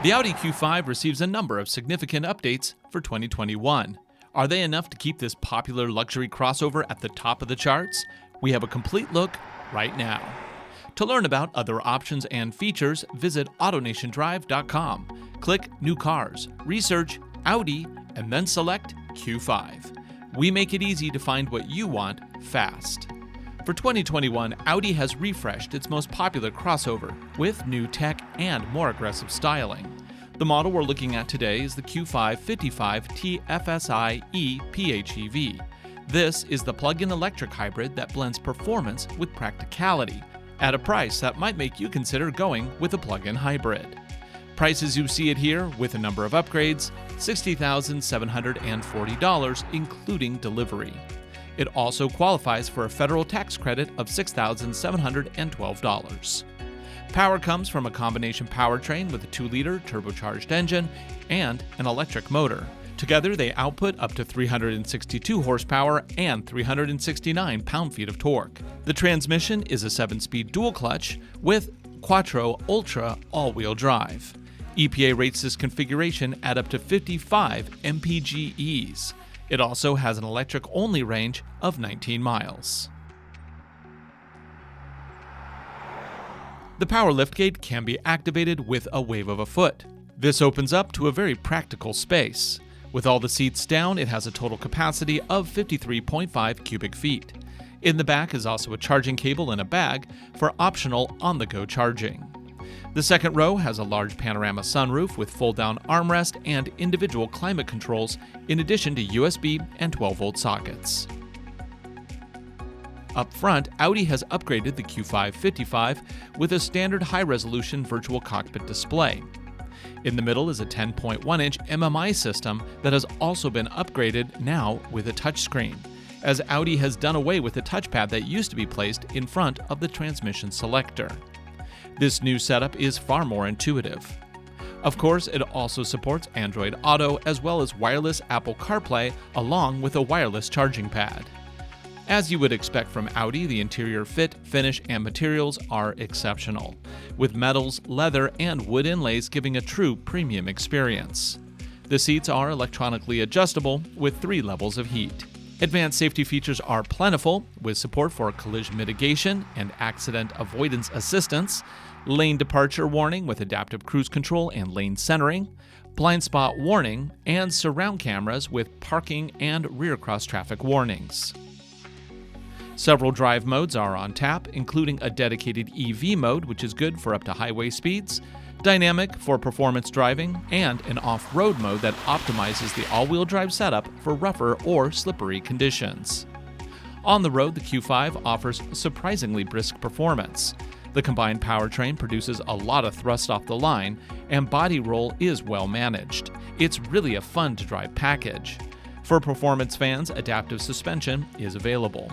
The Audi Q5 receives a number of significant updates for 2021. Are they enough to keep this popular luxury crossover at the top of the charts? We have a complete look right now. To learn about other options and features, visit AutoNationDrive.com. Click New Cars, research Audi, and then select Q5. We make it easy to find what you want fast. For 2021, Audi has refreshed its most popular crossover with new tech and more aggressive styling. The model we're looking at today is the Q5 55 TFSI E PHEV. This is the plug-in electric hybrid that blends performance with practicality at a price that might make you consider going with a plug-in hybrid. Price as you see it here, with a number of upgrades, $60,740, including delivery. It also qualifies for a federal tax credit of $6,712. Power comes from a combination powertrain with a 2-liter turbocharged engine and an electric motor. Together, they output up to 362 horsepower and 369 pound-feet of torque. The transmission is a 7-speed dual-clutch with Quattro Ultra all-wheel drive. EPA rates this configuration at up to 55 mpges. It also has an electric-only range of 19 miles. The power liftgate can be activated with a wave of a foot. This opens up to a very practical space. With all the seats down, it has a total capacity of 53.5 cubic feet. In the back is also a charging cable and a bag for optional on-the-go charging. The second row has a large panorama sunroof with fold-down armrest and individual climate controls, in addition to USB and 12-volt sockets. Up front, Audi has upgraded the Q5 55 with a standard high-resolution virtual cockpit display. In the middle is a 10.1-inch MMI system that has also been upgraded now with a touchscreen, as Audi has done away with the touchpad that used to be placed in front of the transmission selector. This new setup is far more intuitive. Of course, it also supports Android Auto as well as wireless Apple CarPlay along with a wireless charging pad. As you would expect from Audi, the interior fit, finish, and materials are exceptional, with metals, leather, and wood inlays giving a true premium experience. The seats are electronically adjustable with 3 levels of heat. Advanced safety features are plentiful, with support for collision mitigation and accident avoidance assistance, lane departure warning with adaptive cruise control and lane centering, blind spot warning, and surround cameras with parking and rear cross-traffic warnings. Several drive modes are on tap, including a dedicated EV mode, which is good for up to highway speeds, dynamic for performance driving, and an off-road mode that optimizes the all-wheel drive setup for rougher or slippery conditions. On the road, the Q5 offers surprisingly brisk performance. The combined powertrain produces a lot of thrust off the line, and body roll is well managed. It's really a fun-to-drive package. For performance fans, adaptive suspension is available.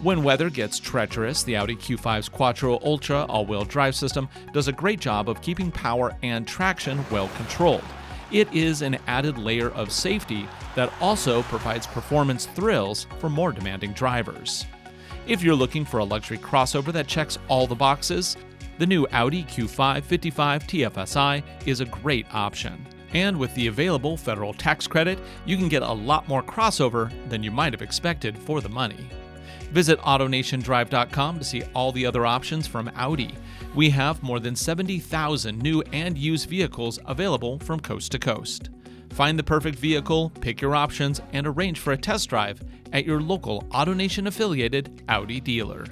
When weather gets treacherous, the Audi Q5's Quattro Ultra all-wheel drive system does a great job of keeping power and traction well controlled. It is an added layer of safety that also provides performance thrills for more demanding drivers. If you're looking for a luxury crossover that checks all the boxes, the new Audi Q5 55 TFSI is a great option. And with the available federal tax credit, you can get a lot more crossover than you might have expected for the money. Visit AutoNationDrive.com to see all the other options from Audi. We have more than 70,000 new and used vehicles available from coast to coast. Find the perfect vehicle, pick your options, and arrange for a test drive at your local AutoNation affiliated Audi dealer.